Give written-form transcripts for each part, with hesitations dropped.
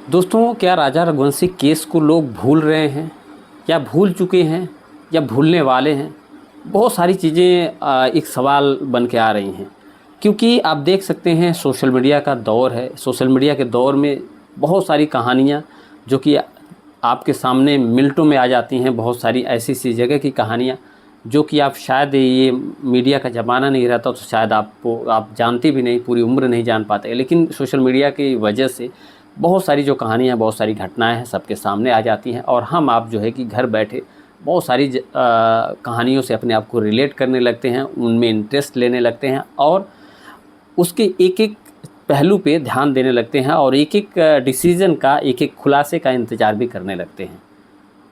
दोस्तों, क्या राजा रघुवंशी केस को लोग भूल रहे हैं या भूल चुके हैं या भूलने वाले हैं? बहुत सारी चीज़ें एक सवाल बन के आ रही हैं, क्योंकि आप देख सकते हैं सोशल मीडिया का दौर है। सोशल मीडिया के दौर में बहुत सारी कहानियाँ जो कि आपके सामने मिनटों में आ जाती हैं। बहुत सारी ऐसी जगह की कहानियाँ जो कि आप शायद ये मीडिया का ज़माना नहीं रहता तो शायद आप जानते भी नहीं, पूरी उम्र नहीं जान पाते। लेकिन सोशल मीडिया की वजह से बहुत सारी जो कहानियाँ, बहुत सारी घटनाएं हैं सबके सामने आ जाती हैं और हम आप जो है कि घर बैठे बहुत सारी कहानियों से अपने आप को रिलेट करने लगते हैं, उनमें इंटरेस्ट लेने लगते हैं और उसके एक-एक पहलू पे ध्यान देने लगते हैं और एक-एक डिसीज़न का, एक-एक खुलासे का इंतज़ार भी करने लगते हैं।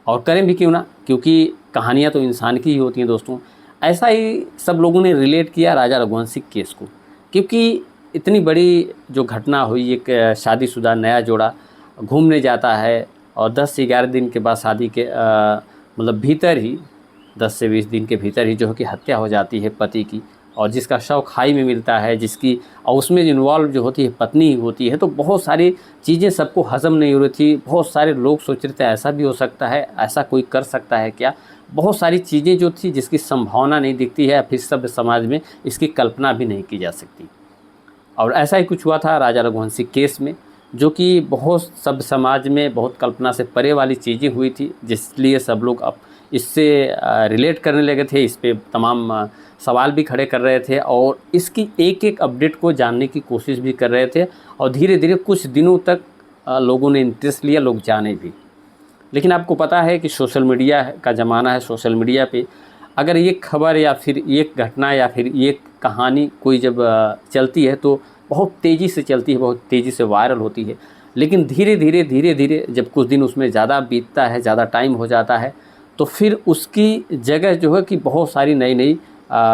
और करें भी क्यों ना, क्योंकि कहानियाँ तो इंसान की ही होती हैं दोस्तों। ऐसा ही सब लोगों ने रिलेट किया राजा रघुवंशी केस को, क्योंकि इतनी बड़ी जो घटना हुई, एक शादीशुदा नया जोड़ा घूमने जाता है और 10 से 11 दिन के बाद शादी के मतलब भीतर ही 10 से 20 दिन के भीतर ही जो है कि हत्या हो जाती है पति की, और जिसका शव खाई में मिलता है, जिसकी और उसमें इन्वॉल्व जो होती है पत्नी ही होती है। तो बहुत सारी चीज़ें सबको हज़म नहीं हो रही थी। बहुत सारे लोग सोच रहे थे ऐसा भी हो सकता है, ऐसा कोई कर सकता है क्या? बहुत सारी चीज़ें जो थी जिसकी संभावना नहीं दिखती है, फिर सभ्य समाज में इसकी कल्पना भी नहीं की जा सकती। और ऐसा ही कुछ हुआ था राजा रघुवंशी केस में, जो कि बहुत सभ्य समाज में बहुत कल्पना से परे वाली चीज़ें हुई थी, जिसलिए सब लोग अब इससे रिलेट करने लगे थे। इस पे तमाम सवाल भी खड़े कर रहे थे और इसकी एक-एक अपडेट को जानने की कोशिश भी कर रहे थे और धीरे-धीरे कुछ दिनों तक लोगों ने इंटरेस्ट लिया, लोग जाने भी। लेकिन आपको पता है कि सोशल मीडिया का ज़माना है। सोशल मीडिया पे अगर ये खबर या फिर ये घटना या फिर ये कहानी कोई जब चलती है तो बहुत तेज़ी से चलती है, बहुत तेज़ी से वायरल होती है। लेकिन धीरे-धीरे जब कुछ दिन उसमें ज़्यादा बीतता है, ज़्यादा टाइम हो जाता है, तो फिर उसकी जगह जो है कि बहुत सारी नई-नई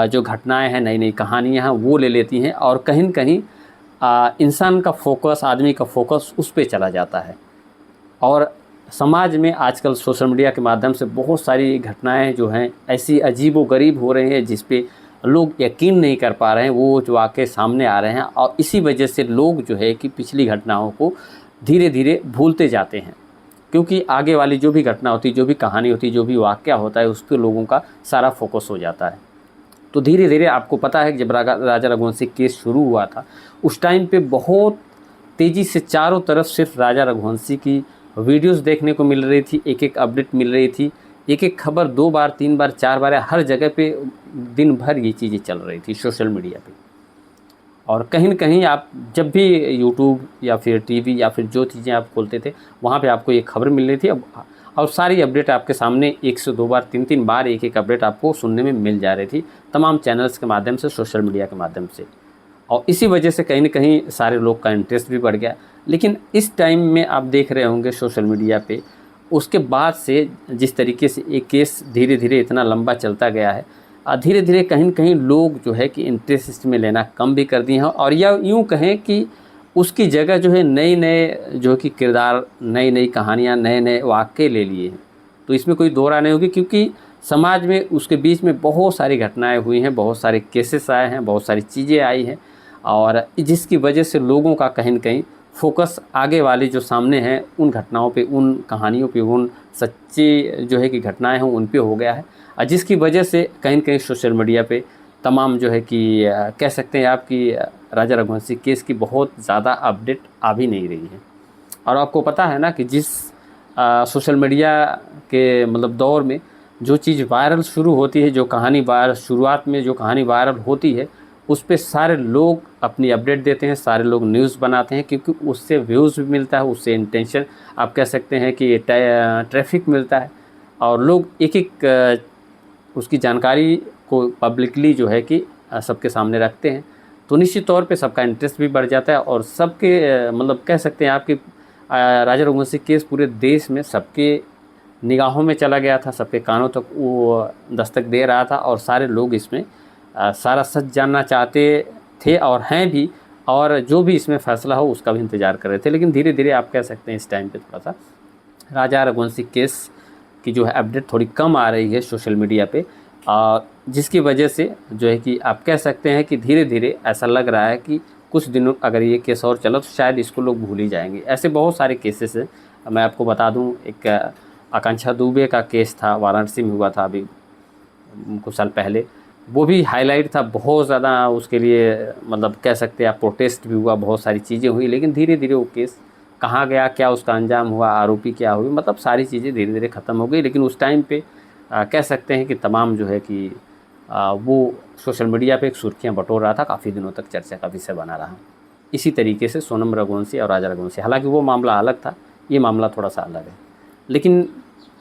जो घटनाएँ हैं, नई-नई कहानियाँ हैं, वो ले लेती हैं और कहीं न कहीं इंसान का फ़ोकस, आदमी का फ़ोकस उस पे चला जाता है। और समाज में आजकल सोशल मीडिया के माध्यम से बहुत सारी घटनाएं जो हैं ऐसी अजीबो-गरीब हो रही हैं, जिस पे लोग यकीन नहीं कर पा रहे हैं, वो जो वाक़ये सामने आ रहे हैं और इसी वजह से लोग जो है कि पिछली घटनाओं को धीरे-धीरे भूलते जाते हैं। क्योंकि आगे वाली जो भी घटना होती है, जो भी कहानी होती है, जो भी वाक़या होता है, उस पे लोगों का सारा फ़ोकस हो जाता है। तो धीरे-धीरे आपको पता है कि जब राजा रघुवंशी केस शुरू हुआ था, उस टाइम पे बहुत तेज़ी से चारों तरफ सिर्फ राजा रघुवंशी की वीडियोज़ देखने को मिल रही थी, एक-एक अपडेट मिल रही थी, एक-एक खबर 2 बार, 3 बार, 4 बार, हर जगह पे दिन भर ये चीज़ें चल रही थी सोशल मीडिया पे। और कहीं न कहीं आप जब भी यूट्यूब या फिर टीवी या फिर जो चीज़ें आप खोलते थे, वहाँ पे आपको ये खबर मिल रही थी। अब और सारी अपडेट आपके सामने 1 से 2 बार, 3-3 बार एक-एक अपडेट आपको सुनने में मिल जा रही थी, तमाम चैनल्स के माध्यम से, सोशल मीडिया के माध्यम से। और इसी वजह से कहीं न कहीं सारे लोग का इंटरेस्ट भी बढ़ गया। लेकिन इस टाइम में आप देख रहे होंगे सोशल मीडिया पे, उसके बाद से जिस तरीके से ये केस धीरे-धीरे इतना लंबा चलता गया है, धीरे-धीरे कहीं न कहीं लोग जो है कि इंटरेस्ट इसमें लेना कम भी कर दिए हैं और या यूँ कहें कि उसकी जगह जो है नए-नए जो कि किरदार, नई-नई कहानियाँ, नए-नए वाक़ये ले लिए हैं। तो इसमें कोई दो राय नहीं होगी, क्योंकि समाज में उसके बीच में बहुत सारी घटनाएँ हुई हैं, बहुत सारे केसेस आए हैं, बहुत सारी चीज़ें आई हैं और जिसकी वजह से लोगों का कहीं न कहीं फ़ोकस आगे वाली जो सामने हैं उन घटनाओं पे, उन कहानियों पे, उन सच्ची जो है कि घटनाएँ हैं उन पे हो गया है। जिसकी वजह से कहीं न कहीं सोशल मीडिया पे तमाम जो है कि कह सकते हैं आप कि राजा रघुवंशी केस की बहुत ज़्यादा अपडेट आ भी नहीं रही है। और आपको पता है ना कि जिस सोशल मीडिया के मतलब दौर में जो चीज़ वायरल शुरू होती है, जो कहानी वायरल शुरुआत में जो कहानी वायरल होती है, उस पे सारे लोग अपनी अपडेट देते हैं, सारे लोग न्यूज़ बनाते हैं, क्योंकि उससे व्यूज़ भी मिलता है, उससे इंटेंशन आप कह सकते हैं कि ट्रैफ़िक मिलता है और लोग एक-एक उसकी जानकारी को पब्लिकली जो है कि सबके सामने रखते हैं। तो निश्चित तौर पे सबका इंटरेस्ट भी बढ़ जाता है और सबके मतलब कह सकते हैं आप कि राजा रघुवंशी केस पूरे देश में सबके निगाहों में चला गया था, सबके कानों तक वो दस्तक दे रहा था और सारे लोग इसमें सारा सच जानना चाहते थे और हैं भी, और जो भी इसमें फ़ैसला हो उसका भी इंतज़ार कर रहे थे। लेकिन धीरे-धीरे आप कह सकते हैं इस टाइम पे थोड़ा-सा राजा रघुवंशी केस की जो है अपडेट थोड़ी कम आ रही है सोशल मीडिया पे, जिसकी वजह से जो है कि आप कह सकते हैं कि धीरे-धीरे ऐसा लग रहा है कि कुछ दिनों अगर ये केस और चला तो शायद इसको लोग भूल ही जाएंगे। ऐसे बहुत सारे केसेस हैं। मैं आपको बता दूं, एक आकांक्षा दुबे का केस था, वाराणसी में हुआ था अभी कुछ साल पहले। वो भी हाईलाइट था बहुत ज़्यादा, उसके लिए मतलब कह सकते हैं आप प्रोटेस्ट भी हुआ, बहुत सारी चीज़ें हुई, लेकिन धीरे धीरे वो केस कहाँ गया, क्या उसका अंजाम हुआ, आरोपी क्या हुई, मतलब सारी चीज़ें धीरे धीरे ख़त्म हो गई। लेकिन उस टाइम पे कह सकते हैं कि तमाम जो है कि वो सोशल मीडिया पे एक सुर्खियाँ बटोर रहा था, काफ़ी दिनों तक चर्चा का विषय बना रहा। इसी तरीके से सोनम रघुवंशी और राजा रघुवंशी, हालांकि वो मामला अलग था, ये मामला थोड़ा सा अलग है। लेकिन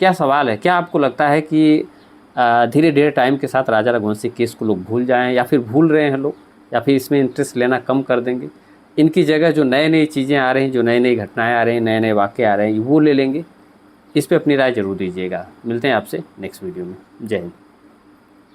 क्या सवाल है, क्या आपको लगता है कि धीरे धीरे टाइम के साथ राजा रघुवंशी केस को लोग भूल जाएं, या फिर भूल रहे हैं लोग, या फिर इसमें इंटरेस्ट लेना कम कर देंगे? इनकी जगह जो नए नई चीज़ें आ रही हैं, जो नई नई घटनाएं आ रही हैं, नए नए वाक़ये आ रहे हैं, वो ले लेंगे? इस पे अपनी राय ज़रूर दीजिएगा। मिलते हैं आपसे नेक्स्ट वीडियो में। जय हिंद।